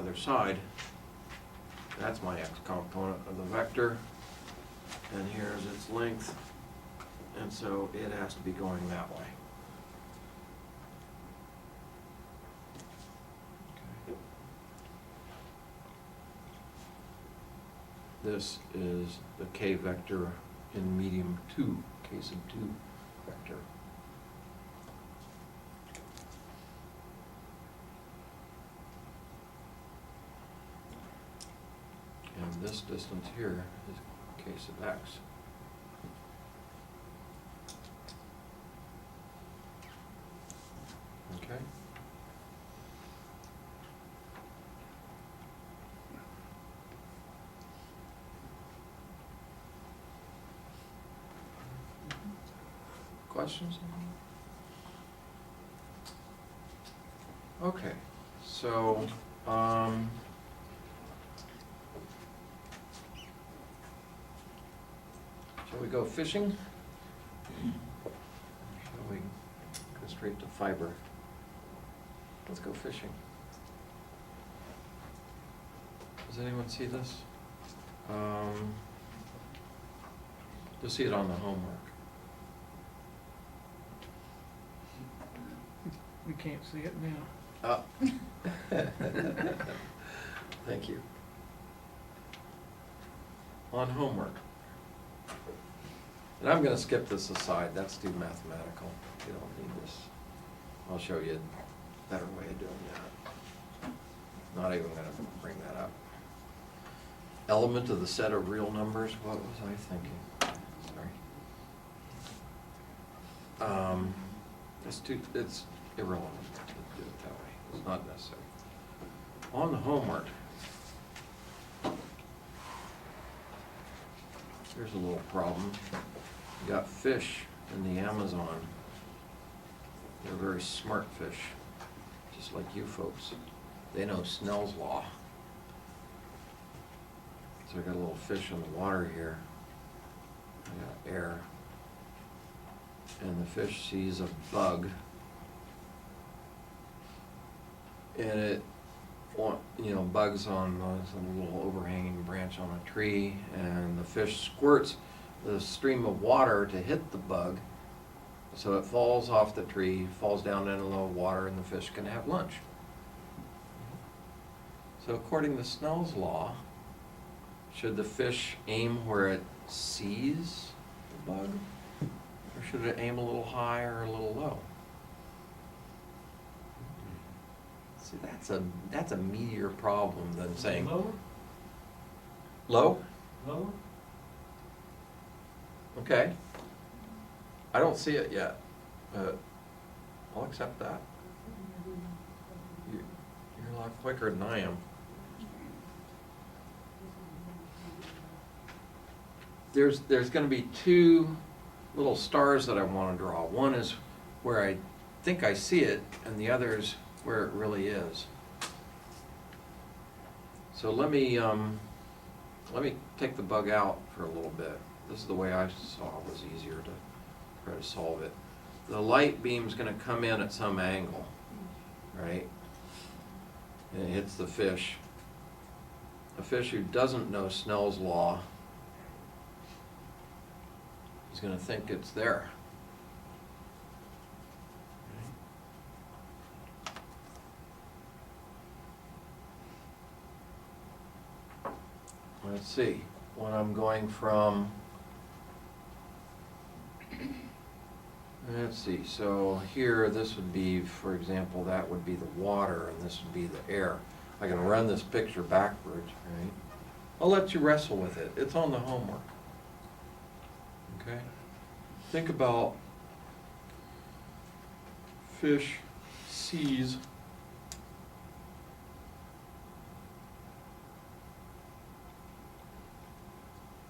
other side. That's my x component of the vector, and here's its length, and so it has to be going that way. Okay. This is the k vector in medium 2, case of 2 vector. And this distance here is case of x. Okay? Questions? Okay, so shall we go fishing? Shall we go straight to fiber? Let's go fishing. Does anyone see this? You'll see it on the homework. We can't see it now. Oh. Thank you. On homework. And I'm going to skip this aside. That's too mathematical. You don't need this. I'll show you a better way of doing that. Not even going to bring that up. Element of the set of real numbers. What was I thinking? Sorry. It's irrelevant to do it that way. It's not necessary. On the homework, here's a little problem. You got fish in the Amazon. They're very smart fish, just like you folks. They know Snell's law. So I got a little fish in the water here. I got air. And the fish sees a bug. And it, bugs on some little overhanging branch on a tree, and the fish squirts the stream of water to hit the bug, so it falls off the tree, falls down into the water, and the fish can have lunch. So according to Snell's law, should the fish aim where it sees the bug, or should it aim a little high or a little low? See, that's a meatier problem than saying Lower? low. Lower? Okay. I don't see it yet, but I'll accept that. You're a lot quicker than I am. There's going to be two little stars that I want to draw. One is where I think I see it, and the other is where it really is. So let me take the bug out for a little bit. This is the way I saw it was easier to try to solve it. The light beam's going to come in at some angle, right? And it hits the fish. A fish who doesn't know Snell's law is going to think it's there. Let's see, when I'm going from, let's see, so here this would be, for example, that would be the water and this would be the air. I can run this picture backwards, right? I'll let you wrestle with it. It's on the homework. Okay? Think about fish sees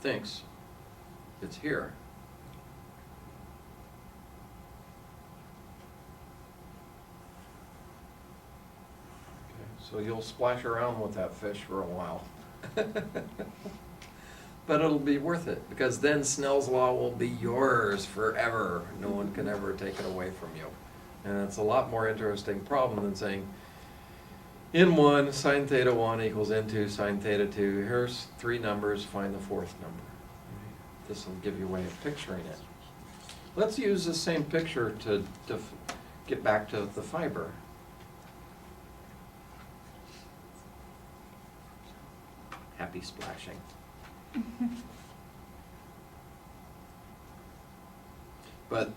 thinks it's here. Okay, so you'll splash around with that fish for a while. But it'll be worth it, because then Snell's law will be yours forever. No one can ever take it away from you. And it's a lot more interesting problem than saying, N1 sine theta 1 equals N2 sine theta 2. Here's three numbers, find the fourth number. This will give you a way of picturing it. Let's use the same picture to get back to the fiber. Happy splashing. But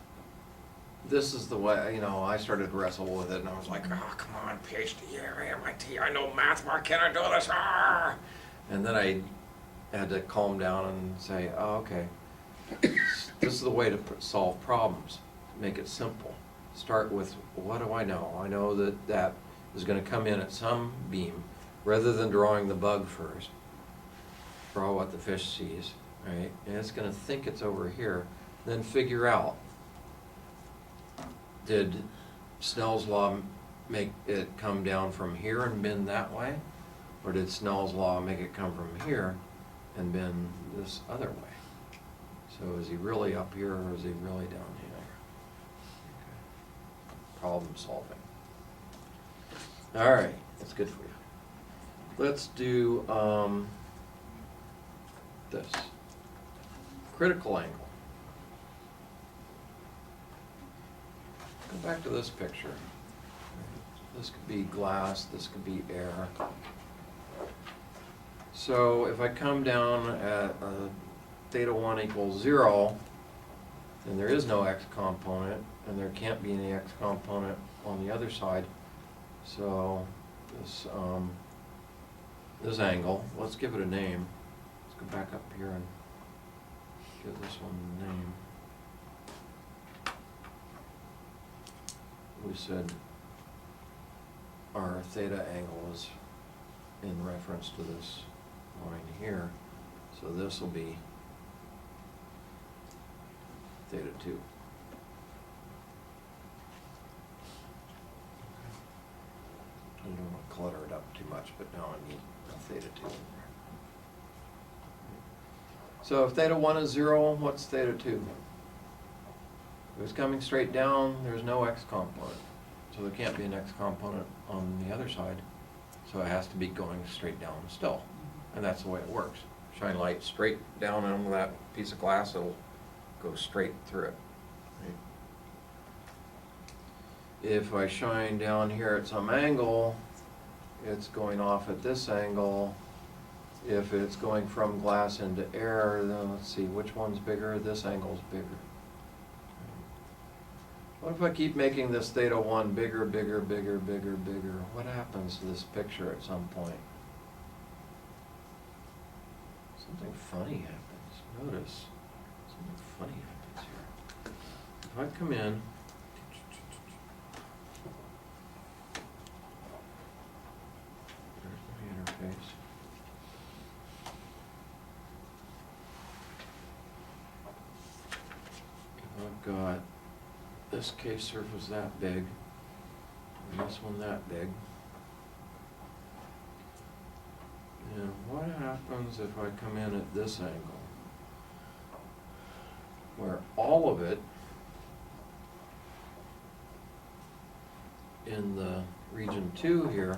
this is the way, I started to wrestle with it, and I was like, oh, come on, PhD, MIT, I know math, why can't I do this? Ah! And then I had to calm down and say, oh, okay, this is the way to solve problems. Make it simple. Start with, what do I know? I know that that is going to come in at some beam, rather than drawing the bug first. Draw what the fish sees, right? And it's going to think it's over here, then figure out, did Snell's law make it come down from here and bend that way? Or did Snell's law make it come from here and bend this other way? So is he really up here or is he really down here? Okay. Problem solving. All right, that's good for you. Let's do this. Critical angle. Go back to this picture. This could be glass, this could be air. So if I come down at theta 1 equals 0, then there is no x component, and there can't be any x component on the other side. So this angle, let's give it a name. Let's go back up here and give this one a name. We said our theta angle is in reference to this line here, so this will be theta 2. I don't want to clutter it up too much, but now I need a theta 2 in there. So if theta 1 is 0, what's theta 2? If it's coming straight down, there's no x component. So there can't be an x component on the other side. So it has to be going straight down still. And that's the way it works. Shine light straight down on that piece of glass, it'll go straight through it. Right? If I shine down here at some angle, it's going off at this angle. If it's going from glass into air, then let's see, which one's bigger? This angle's bigger. What if I keep making this theta 1 bigger, bigger, bigger, bigger, bigger? What happens to this picture at some point? Something funny happens. Notice, something funny happens here. If I come in, there's my interface. If I've got this case surface that big, and this one that big. And what happens if I come in at this angle, where all of it in the region 2 here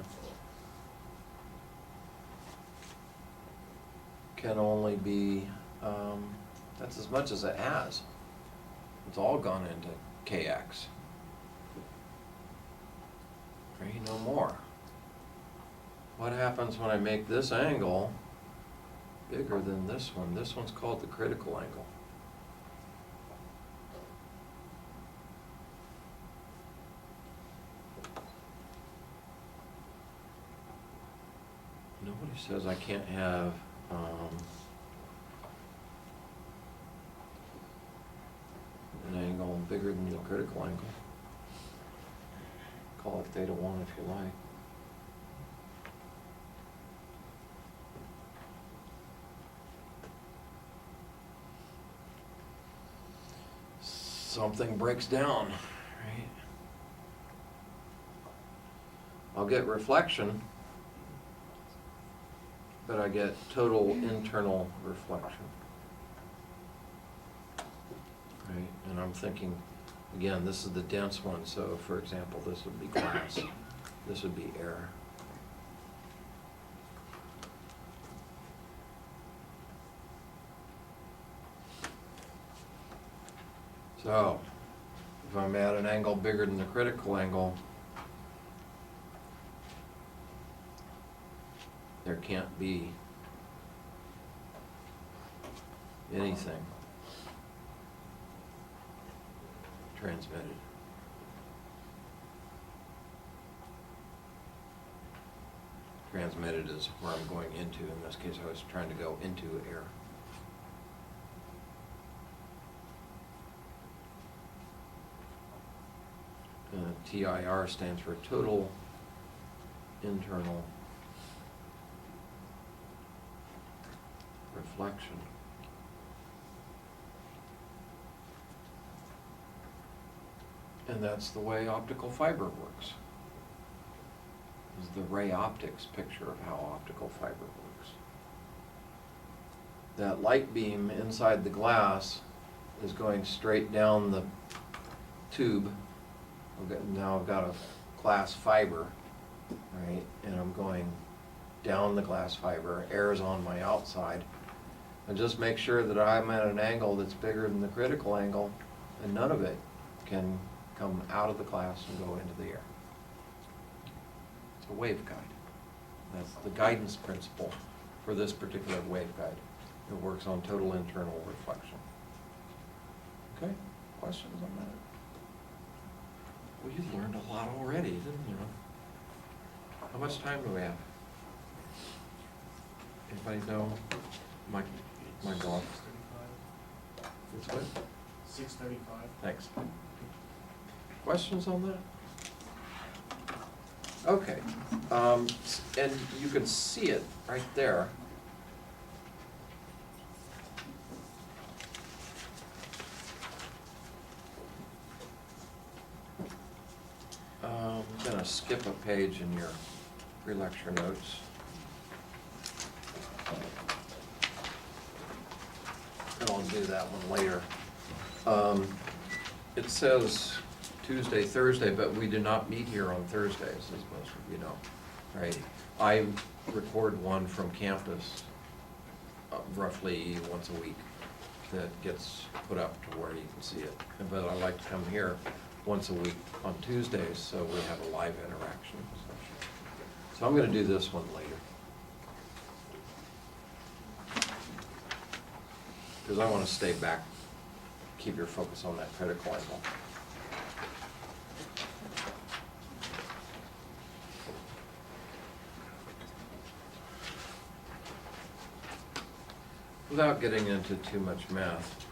can only be, that's as much as it has. It's all gone into kx. Right, no more. What happens when I make this angle bigger than this one? This one's called the critical angle. Nobody says I can't have an angle bigger than the critical angle. Call it theta 1 if you like. Something breaks down, right? I'll get reflection, but I get total internal reflection. Right? And I'm thinking, again, this is the dense one, so for example, this would be glass, this would be air. So, if I'm at an angle bigger than the critical angle, there can't be anything transmitted. Transmitted is where I'm going into. In this case, I was trying to go into air. TIR stands for total internal reflection. And that's the way optical fiber works. This is the ray optics picture of how optical fiber works. That light beam inside the glass is going straight down the tube. Now I've got a glass fiber, right? And I'm going down the glass fiber, air is on my outside. And just make sure that I'm at an angle that's bigger than the critical angle, and none of it can come out of the glass and go into the air. It's a waveguide. That's the guidance principle for this particular waveguide. It works on total internal reflection. Okay, questions on that? Well, you learned a lot already, didn't you? How much time do we have? Anybody know? My God. It's what? 6:35. Thanks. Questions on that? Okay, and you can see it right there. I'm gonna skip a page in your pre-lecture notes. And I'll do that one later. It says Tuesday, Thursday, but we do not meet here on Thursdays, as most of you know, right? I record one from campus roughly once a week that gets put up to where you can see it. But I like to come here once a week on Tuesdays, so we have a live interaction. So I'm gonna do this one later. Because I want to stay back, keep your focus on that critical angle. Without getting into too much math,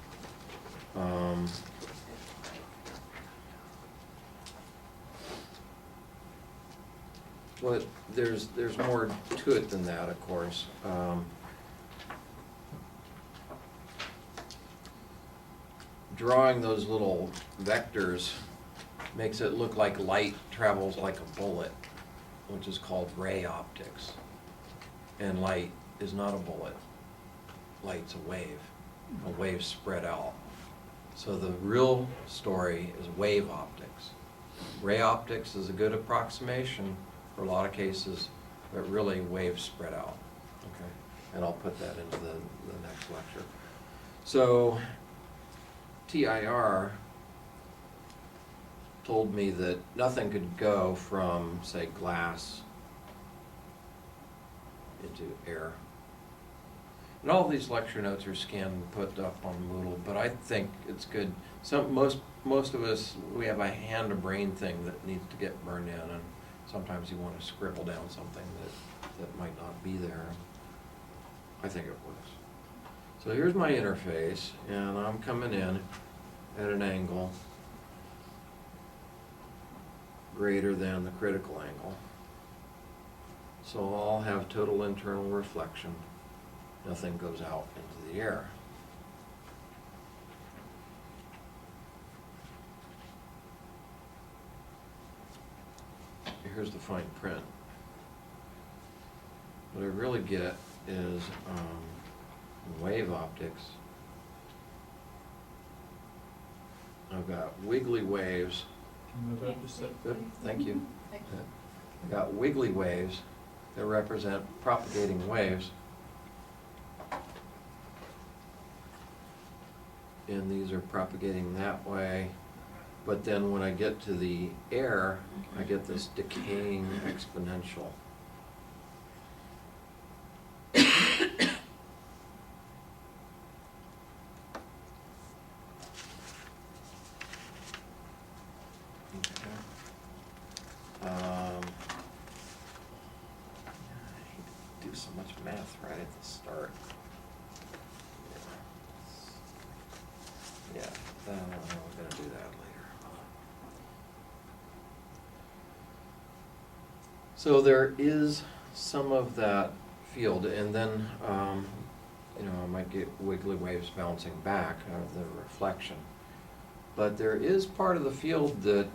but there's more to it than that, of course. Drawing those little vectors makes it look like light travels like a bullet, which is called ray optics. And light is not a bullet. Light's a wave spread out. So the real story is wave optics. Ray optics is a good approximation for a lot of cases, but really waves spread out. Okay, and I'll put that into the next lecture. So TIR told me that nothing could go from, say, glass into air. And all these lecture notes are scanned and put up on Moodle, but I think it's good. Most of us, we have a hand-to-brain thing that needs to get burned in, and sometimes you want to scribble down something that might not be there. I think it works. So here's my interface, and I'm coming in at an angle greater than the critical angle. So I'll have total internal reflection. Nothing goes out into the air. Here's the fine print. What I really get is wave optics. I've got wiggly waves. Can you move up just a bit? Good, thank you. I've got wiggly waves that represent propagating waves and these are propagating that way. But then when I get to the air, I get this decaying exponential. Okay. I hate to do so much math right at the start. Yeah, we're gonna do that later. So there is some of that field, and then, you know, I might get wiggly waves bouncing back out of the reflection. But there is part of the field that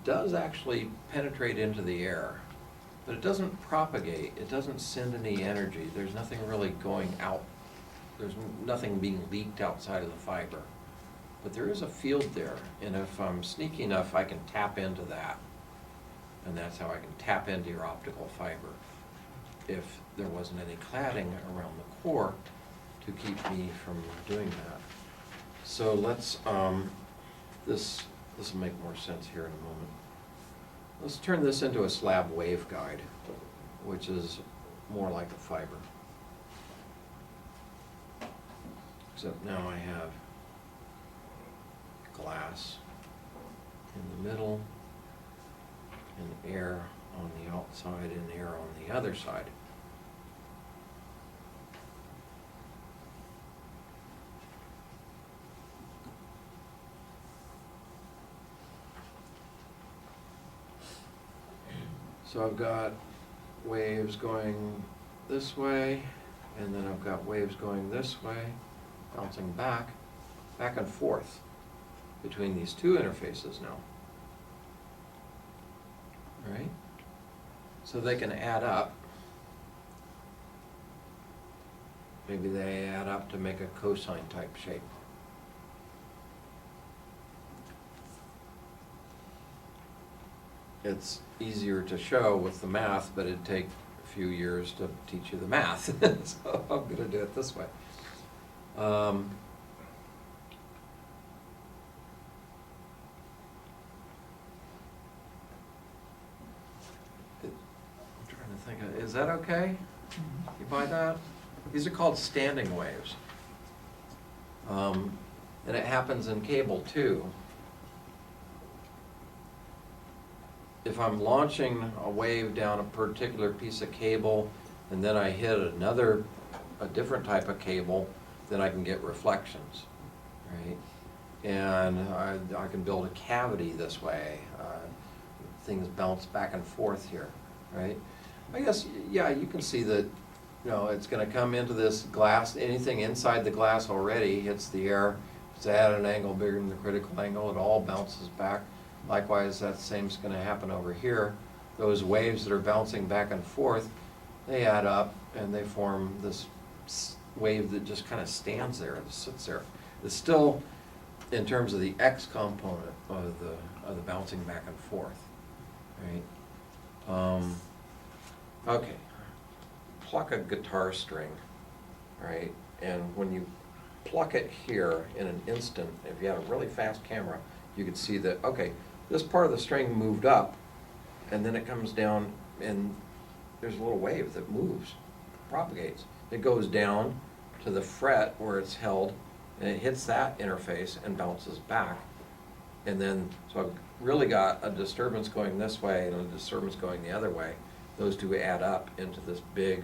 does actually penetrate into the air, but it doesn't propagate, it doesn't send any energy, there's nothing really going out. There's nothing being leaked outside of the fiber. But there is a field there, and if I'm sneaky enough, I can tap into that. And that's how I can tap into your optical fiber. If there wasn't any cladding around the core to keep me from doing that. So let's, this will make more sense here in a moment. Let's turn this into a slab waveguide, which is more like a fiber. Except now I have glass in the middle, and air on the outside, and air on the other side. So I've got waves going this way, and then I've got waves going this way, bouncing back and forth between these two interfaces now. Right? So they can add up. Maybe they add up to make a cosine type shape. It's easier to show with the math, but it'd take a few years to teach you the math. So I'm going to do it this way. I'm trying to think, is that okay? You buy that? These are called standing waves. And it happens in cable too. If I'm launching a wave down a particular piece of cable, and then I hit a different type of cable, then I can get reflections, right? And I can build a cavity this way. Things bounce back and forth here, right? I guess, yeah, you can see that, you know, it's going to come into this glass. Anything inside the glass already hits the air. It's at an angle bigger than the critical angle. It all bounces back. Likewise, that same's going to happen over here. Those waves that are bouncing back and forth, they add up and they form this wave that just kind of stands there and sits there. It's still, in terms of the X component of the bouncing back and forth, right? Okay, pluck a guitar string, right? And when you pluck it here in an instant, if you had a really fast camera, you could see that, okay, this part of the string moved up, and then it comes down, and there's a little wave that moves, propagates. It goes down to the fret where it's held, and it hits that interface and bounces back. And then, so I've really got a disturbance going this way and a disturbance going the other way. Those two add up into this big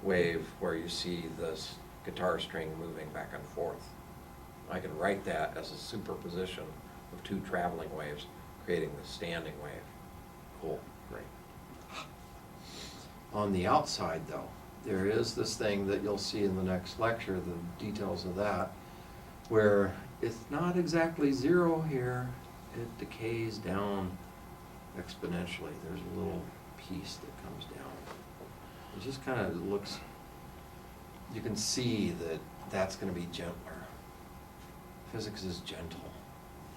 wave where you see this guitar string moving back and forth. I can write that as a superposition of two traveling waves, creating the standing wave. Cool, great. On the outside though, there is this thing that you'll see in the next lecture, the details of that, where it's not exactly zero here, it decays down exponentially. There's a little piece that comes down. It just kind of looks, you can see that that's going to be gentler. Physics is gentle.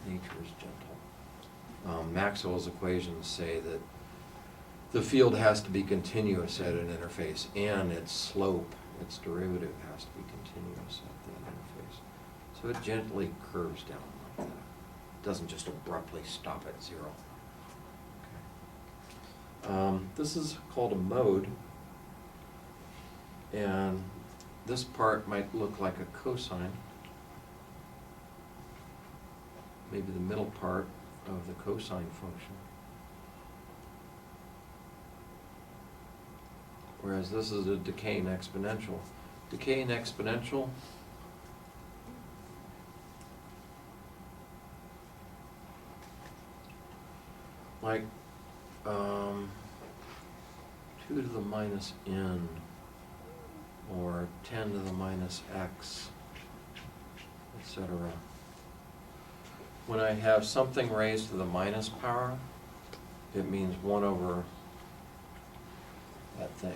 Nature is gentle. Maxwell's equations say that the field has to be continuous at an interface, and its slope, its derivative, has to be continuous at that interface. So it gently curves down like that. Doesn't just abruptly stop at 0. Okay. This is called a mode, and this part might look like a cosine. Maybe the middle part of the cosine function. Whereas this is a decaying exponential. Decaying exponential like 2 to the minus n or 10 to the minus x, etc. When I have something raised to the minus power, it means 1 over that thing.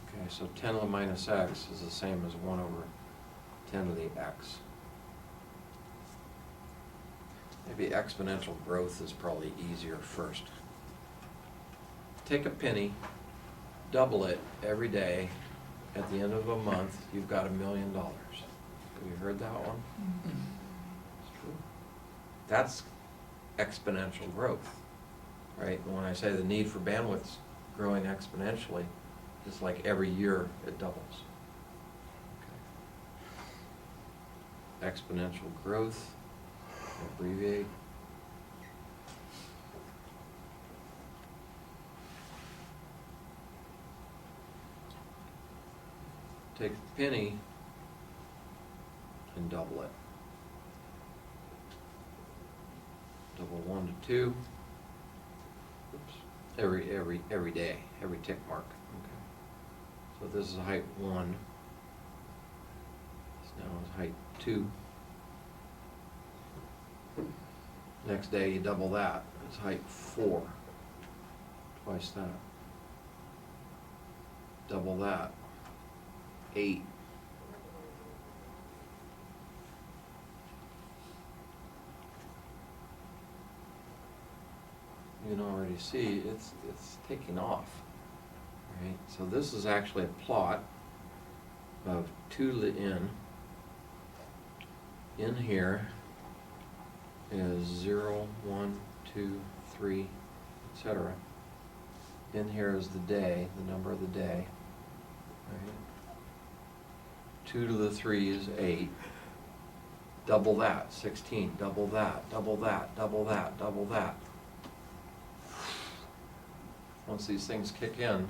Okay, so 10 to the minus x is the same as 1 over 10 to the x. Maybe exponential growth is probably easier first. Take a penny, double it every day. At the end of a month, you've got $1 million. Have you heard that one? It's true. That's exponential growth, right? And when I say the need for bandwidth's growing exponentially, it's like every year it doubles. Okay. Exponential growth, abbreviate. Take a penny and double it. Double 1 to 2. Oops. Every day, every tick mark. Okay. So this is height 1. This now is height 2. Next day you double that. It's height 4. Twice that. Double that. 8. You can already see it's taking off, right? So this is actually a plot of 2 to the n. In here is 0, 1, 2, 3, etc. In here is the day, the number of the day, right? 2 to the 3 is 8. Double that, 16. Double that, double that, double that, double that. Once these things kick in,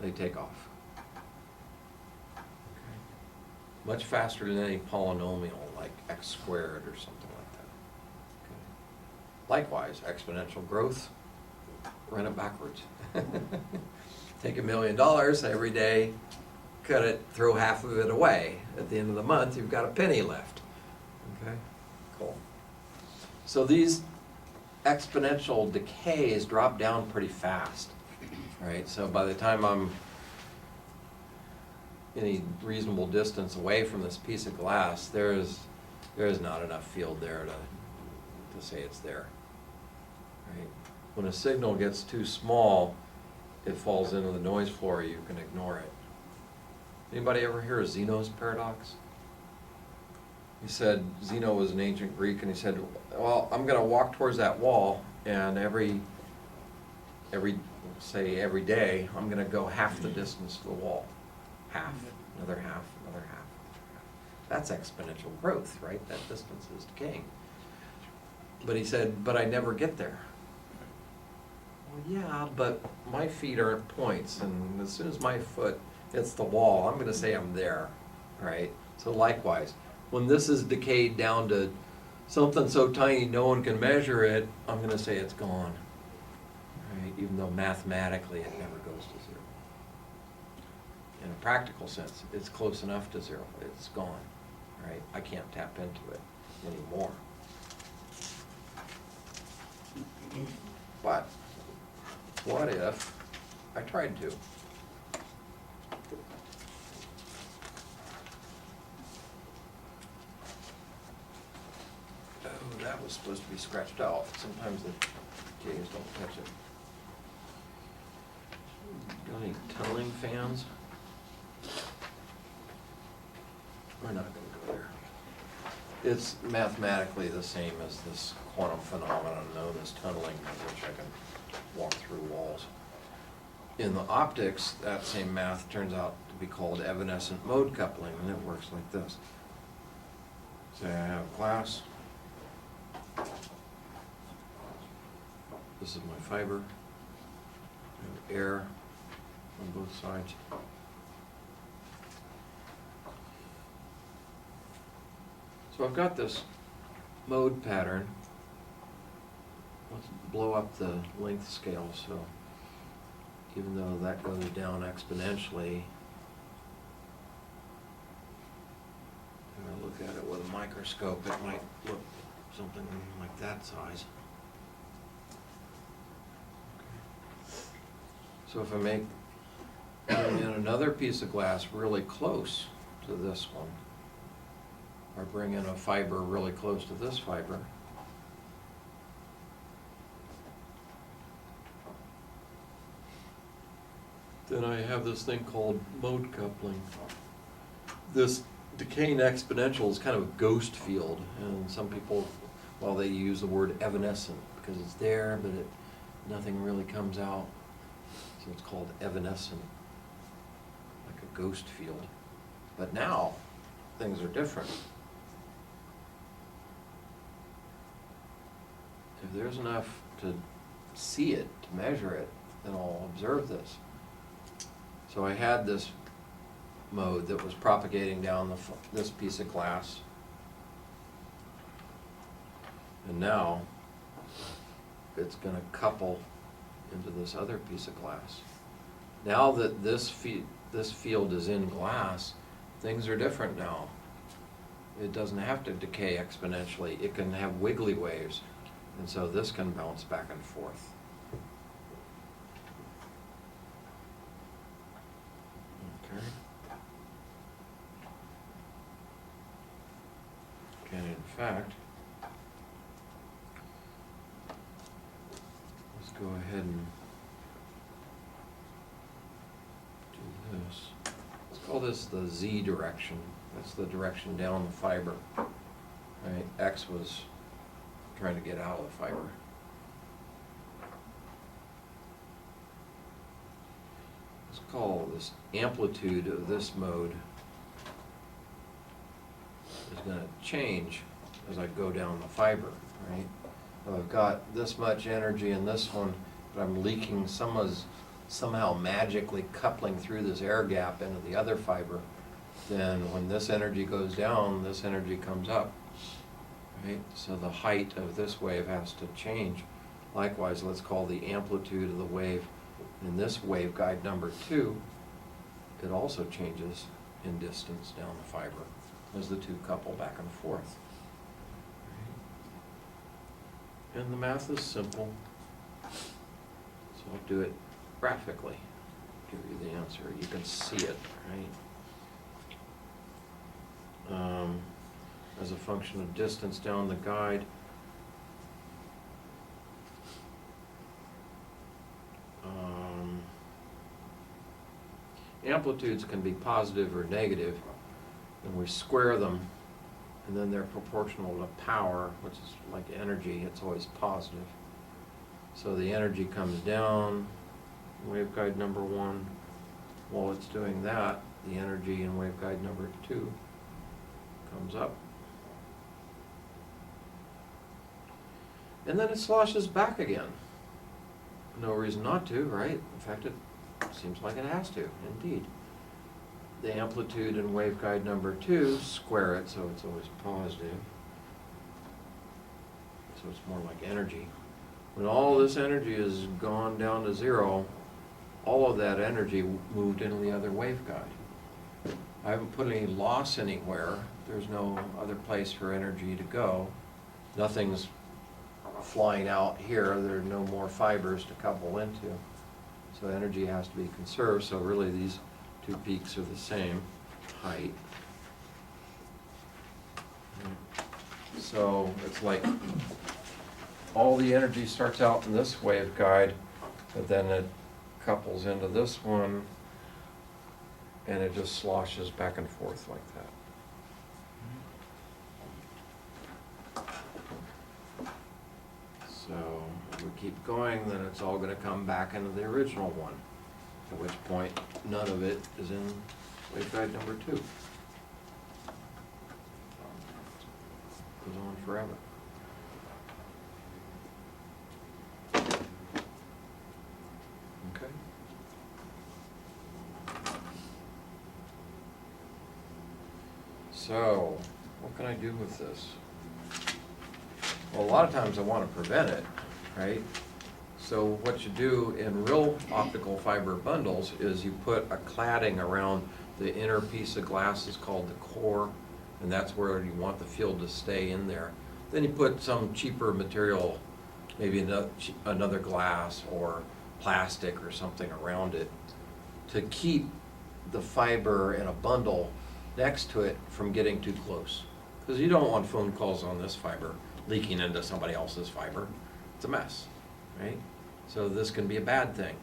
they take off. Okay. Much faster than any polynomial like x squared or something like that. Okay. Likewise, exponential growth, run it backwards. Take $1 million every day, cut it, throw half of it away. At the end of the month, you've got a penny left. Okay, cool. So these exponential decays drop down pretty fast, right? So by the time I'm any reasonable distance away from this piece of glass, there is not enough field there to say it's there, right? When a signal gets too small, it falls into the noise floor. You can ignore it. Anybody ever hear of Zeno's paradox? He said, Zeno was an ancient Greek, and he said, well, I'm going to walk towards that wall, and every day, I'm going to go half the distance to the wall. Half, another half, another half. That's exponential growth, right? That distance is decaying. But he said, but I never get there. Well, yeah, but my feet are at points, and as soon as my foot hits the wall, I'm going to say I'm there, right? So likewise, when this is decayed down to something so tiny no one can measure it, I'm going to say it's gone, right? Even though mathematically it never goes to 0. In a practical sense, it's close enough to 0. It's gone, right? I can't tap into it anymore. But what if I tried to? Oh, that was supposed to be scratched out. Sometimes the J's don't catch it. Got any tunneling fans? We're not going to go It's mathematically the same as this quantum phenomenon known as tunneling, by which I can walk through walls. In the optics, that same math turns out to be called evanescent mode coupling, and it works like this. Say I have glass. This is my fiber. I have air on both sides. So I've got this mode pattern. Let's blow up the length scale, so even though that goes down exponentially, if I look at it with a microscope, it might look something like that size. So if I bring in another piece of glass really close to this one, or bring in a fiber really close to this fiber, then I have this thing called mode coupling. This decaying exponential is kind of a ghost field, and some people, well, they use the word evanescent because it's there, but nothing really comes out. So it's called evanescent, like a ghost field. But now, things are different. If there's enough to see it, to measure it, then I'll observe this. So I had this mode that was propagating down this piece of glass. And now, it's going to couple into this other piece of glass. Now that this field is in glass, things are different now. It doesn't have to decay exponentially. It can have wiggly waves. And so this can bounce back and forth. Okay. And in fact, let's go ahead and do this. Let's call this the Z direction. That's the direction down the fiber. Right? X was trying to get out of the fiber. Let's call this amplitude of this mode is going to change as I go down the fiber, right? So I've got this much energy in this one, but I'm leaking somehow magically coupling through this air gap into the other fiber. Then when this energy goes down, this energy comes up. Right? So the height of this wave has to change. Likewise, let's call the amplitude of the wave in this waveguide number 2, it also changes in distance down the fiber as the two couple back and forth. Right? And the math is simple, so I'll do it graphically, give you the answer. You can see it, right? As a function of distance down the guide. Amplitudes can be positive or negative, and we square them, and then they're proportional to power, which is like energy. It's always positive. So the energy comes down, waveguide number 1. While it's doing that, the energy in waveguide number 2 comes up. And then it sloshes back again. No reason not to, right? In fact, it seems like it has to, indeed. The amplitude in waveguide number 2, square it so it's always positive. So it's more like energy. When all this energy is gone down to 0, all of that energy moved into the other waveguide. I haven't put any loss anywhere. There's no other place for energy to go. Nothing's flying out here. There are no more fibers to couple into. So energy has to be conserved. So really these two peaks are the same height. So it's like all the energy starts out in this waveguide, but then it couples into this one, and it just sloshes back and forth like that. we keep going, then it's all gonna come back into the original one, at which point none of it is in waveguide number 2. Goes on forever. Okay. So, what can I do with this? Well, a lot of times I want to prevent it, right? So what you do in real optical fiber bundles is you put a cladding around the inner piece of glass is called the core, and that's where you want the field to stay in there. Then you put some cheaper material, maybe another glass or plastic or something around it to keep the fiber in a bundle next to it from getting too close. Because you don't want phone calls on this fiber leaking into somebody else's fiber. It's a mess, right? So this can be a bad thing.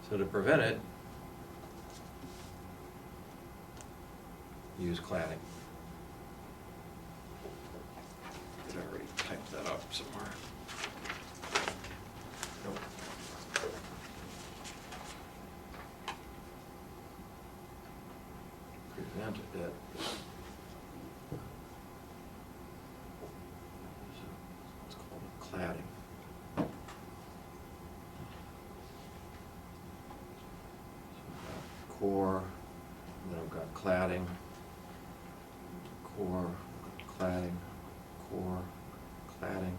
So to prevent it, use cladding. Did I already type that up somewhere? Nope. Prevent it. It's called cladding. Core, and then I've got cladding, core, cladding, core, cladding.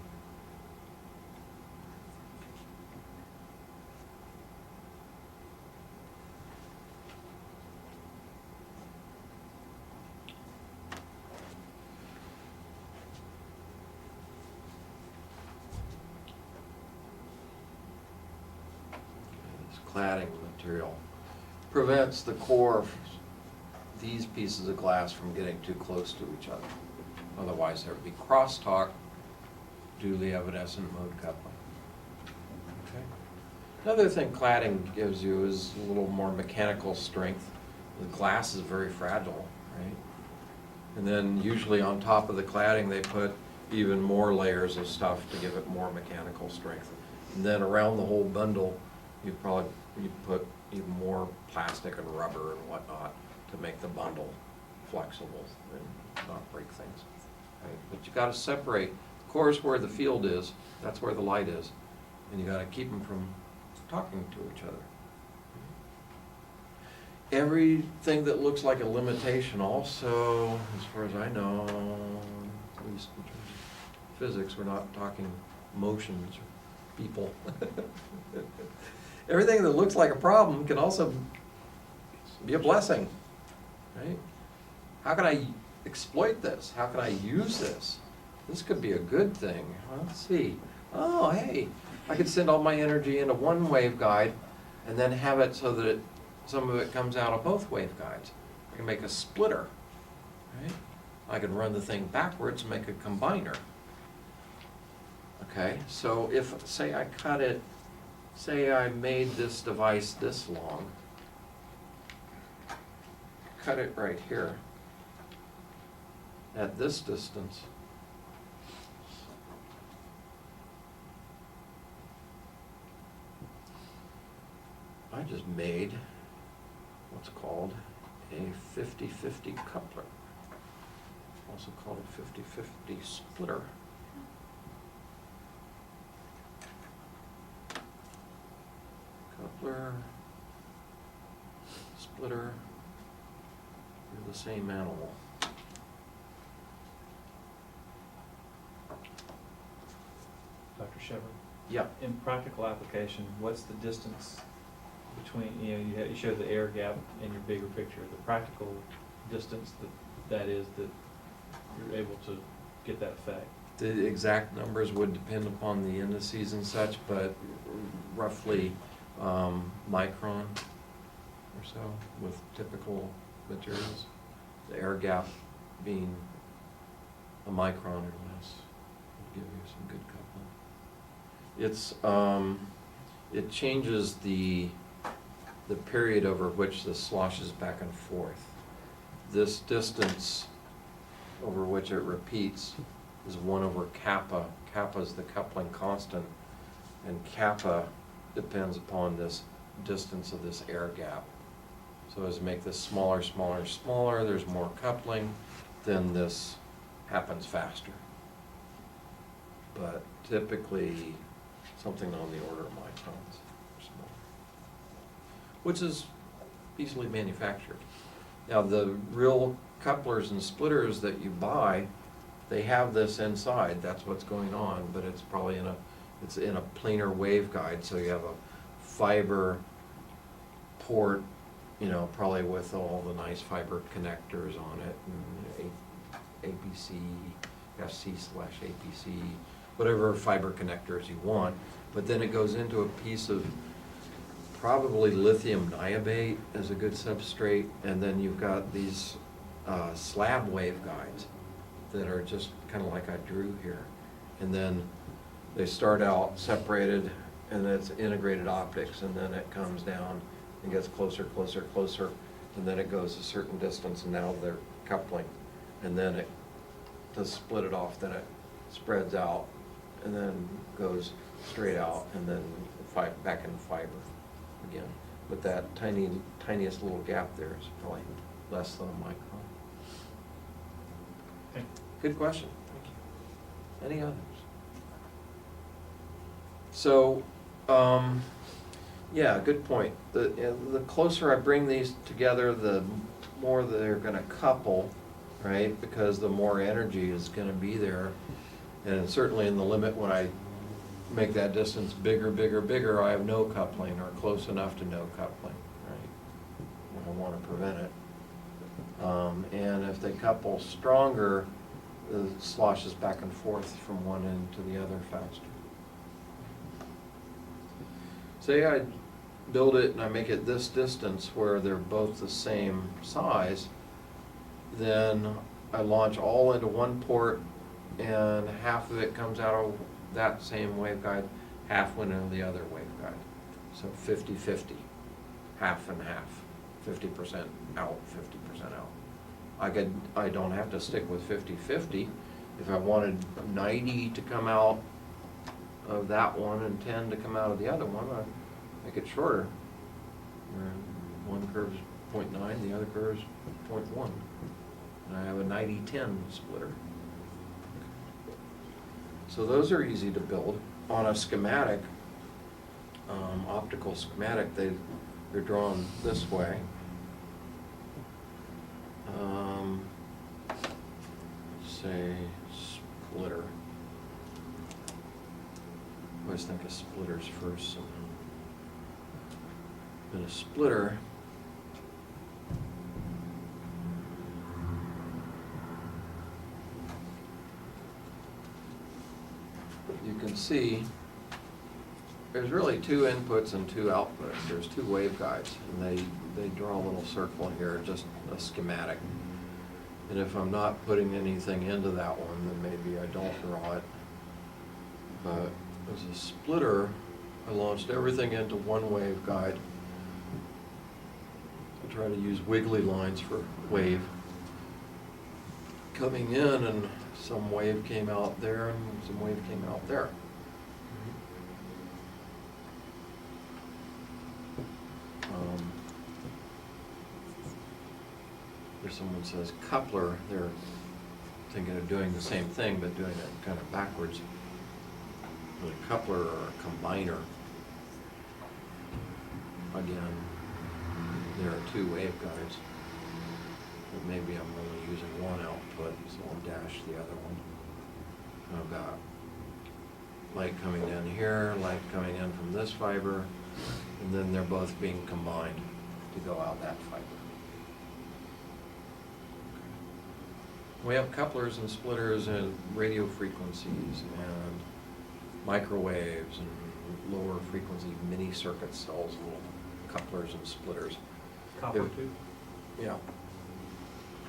This cladding material prevents the core of these pieces of glass from getting too close to each other. Otherwise, there would be crosstalk due to the evanescent mode coupling. Okay. Another thing cladding gives you is a little more mechanical strength. The glass is very fragile, right? And then usually on top of the cladding, they put even more layers of stuff to give it more mechanical strength. And then around the whole bundle, you put even more plastic and rubber and whatnot to make the bundle flexible and not break things. Right? But you got to separate. The core is where the field is. That's where the light is, and you got to keep them from talking to each other. Everything that looks like a limitation, also, as far as I know, at least in terms of physics, we're not talking motions or people. Everything that looks like a problem can also be a blessing, right? How can I exploit this? How can I use this? This could be a good thing. Let's see. Oh, hey, I could send all my energy into one waveguide and then have it so that some of it comes out of both waveguides. I can make a splitter, right? I can run the thing backwards and make a combiner. Okay, so if, say I cut it, say I made this device this long, cut it right here at this distance. I just made what's called a 50-50 coupler, also called a 50-50 splitter. Coupler, splitter, they're the same animal. Dr. Shepard, Yeah. in practical application, what's the distance between, you show the air gap in your bigger picture, the practical distance that is that you're able to get that effect? The exact numbers would depend upon the indices and such, but roughly micron or so with typical materials. The air gap being a micron or less would give you some good coupling. It changes the period over which this sloshes back and forth. This distance over which it repeats is 1 over kappa. Kappa is the coupling constant, And kappa depends upon this distance of this air gap. So as make this smaller, smaller, smaller, there's more coupling, then this happens faster. But typically, something on the order of microns or smaller, which is easily manufactured. Now, the real couplers and splitters that you buy, they have this inside, that's what's going on, but it's probably it's in a planar waveguide, so you have a fiber port, you know, probably with all the nice fiber connectors on it, and ABC, FC/APC, whatever fiber connectors you want, but then it goes into a piece of probably lithium niobate as a good substrate, and then you've got these slab waveguides that are just kind of like I drew here. And then they start out separated, and it's integrated optics, and then it comes down and gets closer, closer, closer, and then it goes a certain distance, and now they're coupling. And then it, to split it off, then it spreads out, and then goes straight out, and then back in fiber again. But that tiniest little gap there is probably less than a micron. Okay. Good question, thank you. Any others? So, yeah, good point. The closer I bring these together, the more they're gonna couple, right? Because the more energy is gonna be there. And certainly in the limit, when I make that distance bigger, bigger, bigger, I have no coupling, or close enough to no coupling, right? I wanna prevent it. And if they couple stronger, it sloshes back and forth from one end to the other faster. Say I build it and I make it this distance where they're both the same size, then I launch all into one port, and half of it comes out of that same waveguide, half went into the other waveguide. So 50-50, half and half, 50% out, 50% out. I don't have to stick with 50-50. If I wanted 90 to come out of that one and 10 to come out of the other one, I'd make it shorter. Where one curve's 0.9, the other curve's 0.1. And I have a 90-10 splitter. So those are easy to build. On a schematic, optical schematic, they're drawn this way. Say splitter. I always think of splitters first somehow. But a splitter, you can see there's really two inputs and two outputs. There's two waveguides, and they draw a little circle here, just a schematic. And if I'm not putting anything into that one, then maybe I don't draw it. But as a splitter, I launched everything into one waveguide. I try to use wiggly lines for wave. Coming in, and some wave came out there, and some wave came out there. If someone says coupler, they're thinking of doing the same thing, but doing it kind of backwards. With a coupler or a combiner, again, there are two waveguides, but maybe I'm only using one output, so I'll dash the other one. I've got light coming in here, light coming in from this fiber, and then they're both being combined to go out that fiber. We have couplers and splitters and radio frequencies and microwaves and lower frequency mini circuit cells, little couplers and splitters. Copper too? Yeah.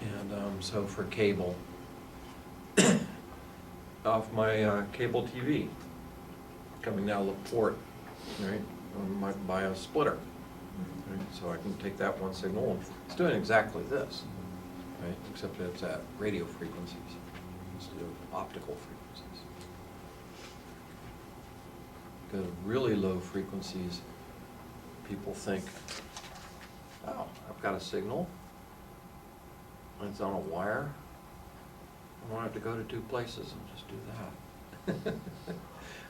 And so for cable, off my cable TV, coming down the port, right, I might buy a splitter. Right? So I can take that one signal, and it's doing exactly this, right, except it's at radio frequencies instead of optical frequencies. go to really low frequencies, people think, oh, I've got a signal, it's on a wire, I won't have to go to two places and just do that.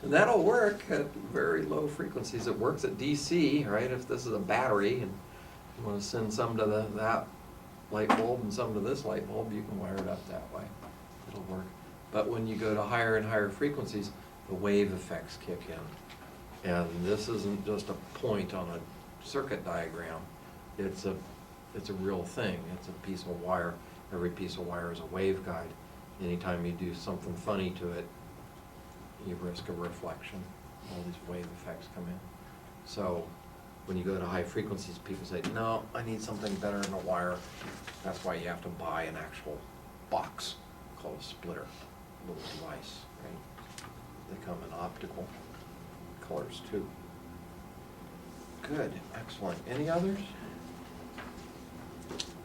And that'll work at very low frequencies. It works at DC, right? If this is a battery and you want to send some to that light bulb and some to this light bulb, you can wire it up that way. It'll work. But when you go to higher and higher frequencies, the wave effects kick in. And this isn't just a point on a circuit diagram. It's a real thing. It's a piece of wire. Every piece of wire is a waveguide. Anytime you do something funny to it, you risk a reflection. All these wave effects come in. So when you go to high frequencies, people say, no, I need something better than a wire. That's why you have to buy an actual box called a splitter, a little device, right? They come in optical colors too. Good, excellent. Any others?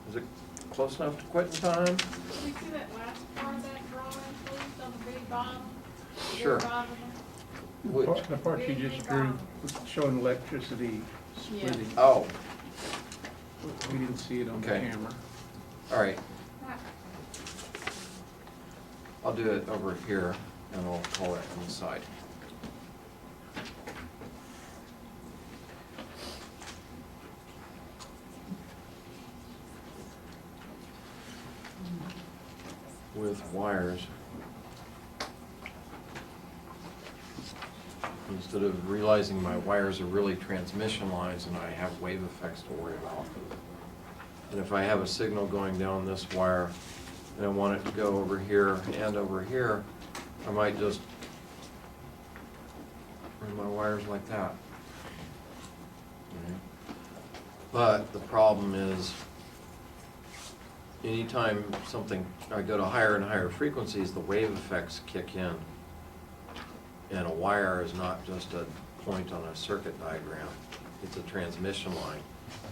Is it close enough to quit in time? Can we see that last part of that drawing, please, on the very bottom? The very Sure. bottom? Which? The part you just drew, showing electricity splitting. Oh, We didn't see it on the Okay. camera. all right. I'll do it over here and I'll call it on the side. With wires, instead of realizing my wires are really transmission lines and I have wave effects to worry about. And if I have a signal going down this wire and I want it to go over here and over here, I might just run my wires like that. Okay. But the problem is, anytime I go to higher and higher frequencies, the wave effects kick in. And a wire is not just a point on a circuit diagram, it's a transmission line.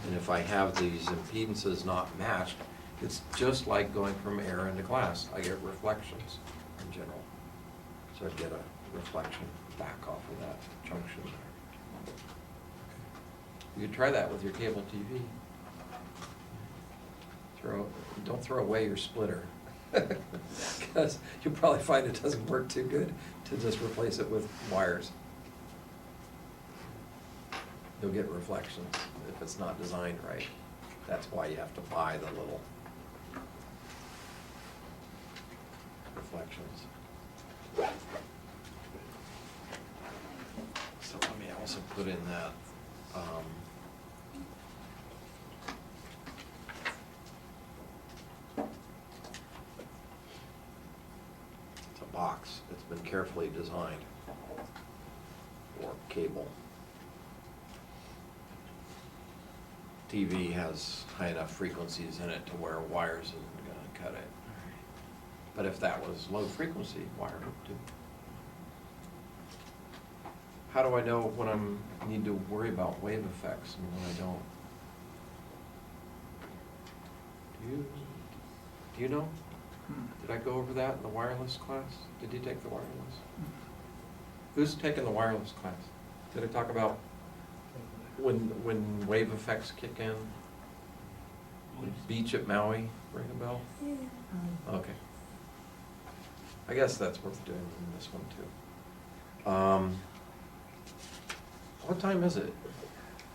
And if I have these impedances not matched, it's just like going from air into glass. I get reflections in general. So I get a reflection back off of that junction there. You could try that with your cable TV. Don't throw away your splitter, because you'll probably find it doesn't work too good to just replace it with wires. You'll get reflections if it's not designed right. That's why you have to buy the little reflections. So let me also put in that it's a box. It's been carefully designed for cable. TV has high enough frequencies in it to where wires isn't gonna cut it. But if that was low frequency, wire would do. How do I know when I need to worry about wave effects and when I don't? Do you know? Did I go over that in the wireless class? Did you take the wireless? Who's taken the wireless class? Did I talk about when wave effects kick in? Beach at Maui, ring a bell? Yeah. Okay. I guess that's worth doing in this one too. What time is it?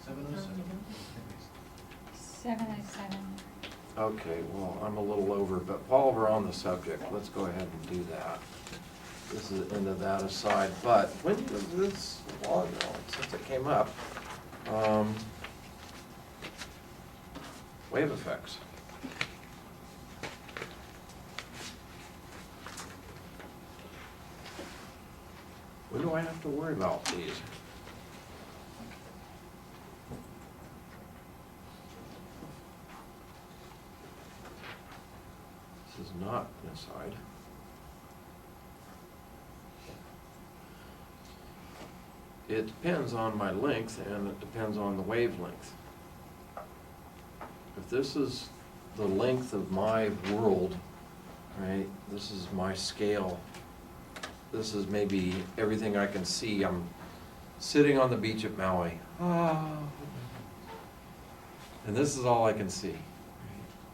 7:07. Okay, well, I'm a little over, but while we're on the subject, let's go ahead and do that. This is the end of that aside, but when was this, well, since it came up, wave effects. When do I have to worry about these? This is not an aside. It depends on my length and it depends on the wavelength. If this is the length of my world, right, this is my scale, this is maybe everything I can see, I'm sitting on the beach at Maui. Ah. And this is all I can see.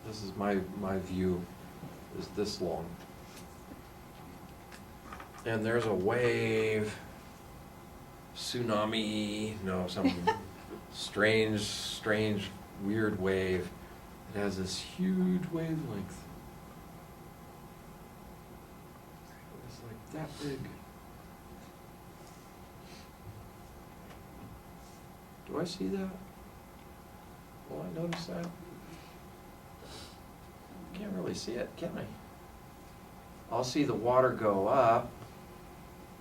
This is my view, is this long. And there's a wave, tsunami, no, some strange, weird wave. It has this huge wavelength. It's like that big. Do I see that? Will I notice that? Can't really see it, can I? I'll see the water go up,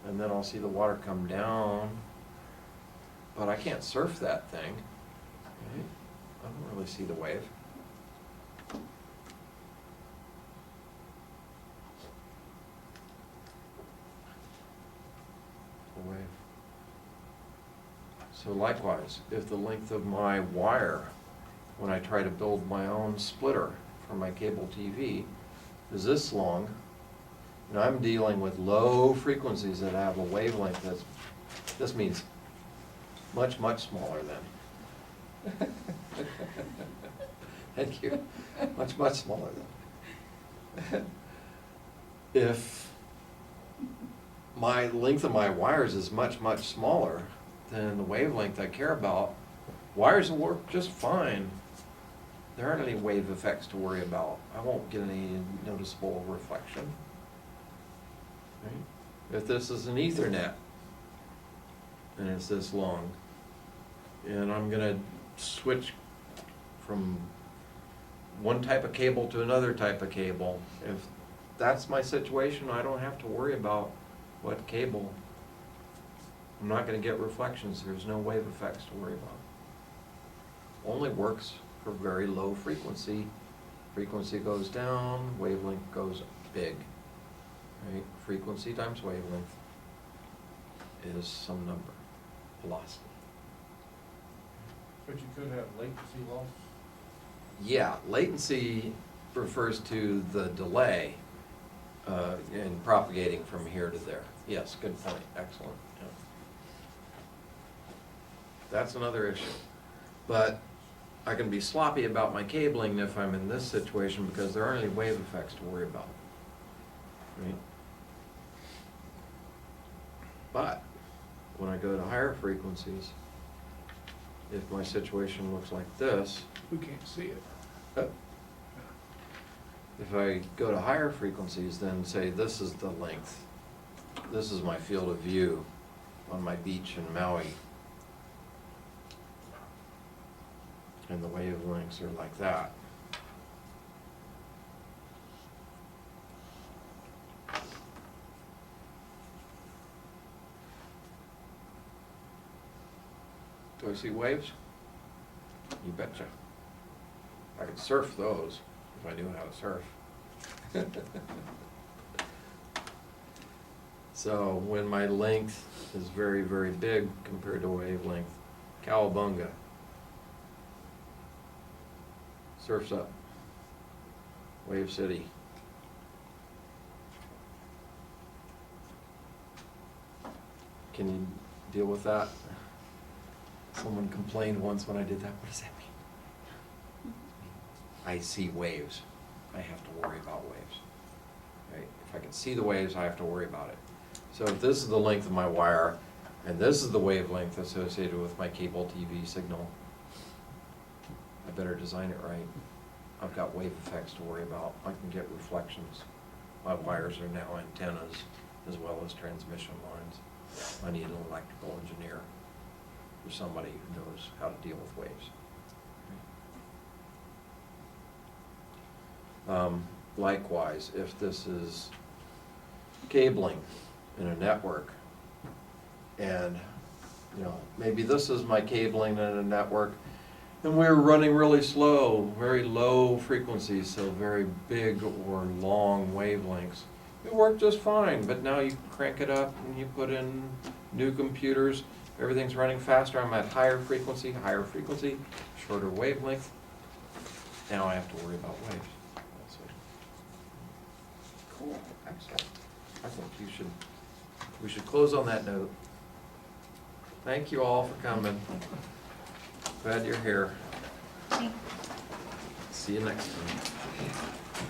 and then I'll see the water come down, but I can't surf that thing. Right? I don't really see the wave. The wave. So likewise, if the length of my wire, when I try to build my own splitter for my cable TV, is this long, and I'm dealing with low frequencies that have a wavelength that's, this means much, much smaller than. Thank you. Much, much smaller than. If my length of my wires is much, much smaller than the wavelength I care about, wires will work just fine. There aren't any wave effects to worry about. I won't get any noticeable reflection. Right? If this is an Ethernet, and it's this long, and I'm gonna switch from one type of cable to another type of cable, if that's my situation, I don't have to worry about what cable. I'm not gonna get reflections. There's no wave effects to worry about. Only works for very low frequency. Frequency goes down, wavelength goes big. Right? Frequency times wavelength is some number, velocity. But you could have latency loss. Yeah, latency refers to the delay in propagating from here to there. Yes, good point, excellent. Yeah. That's another issue. But I can be sloppy about my cabling if I'm in this situation because there aren't any wave effects to worry about. Right? But when I go to higher frequencies, if my situation looks like this, We can't see it. if I go to higher frequencies, then say this is the length, this is my field of view on my beach in Maui, and the wavelengths are like that. Do I see waves? You betcha. I could surf those if I knew how to surf. So when my length is very, very big compared to wavelength, cowabunga. Surf's up. Wave City. Can you deal with that? Someone complained once when I did that. What does that mean? I see waves. I have to worry about waves. Right? If I can see the waves, I have to worry about it. So if this is the length of my wire, and this is the wavelength associated with my cable TV signal, I better design it right. I've got wave effects to worry about. I can get reflections. My wires are now antennas as well as transmission lines. I need an electrical engineer or somebody who knows how to deal with waves. Likewise, if this is cabling in a network, and maybe this is my cabling in a network, and we're running really slow, very low frequencies, so very big or long wavelengths. It worked just fine, but now you crank it up and you put in new computers, everything's running faster, I'm at higher frequency, shorter wavelength. Now I have to worry about waves. Cool, excellent. I think we should close on that note. Thank you all for coming. Glad you're here. Thank See you next time.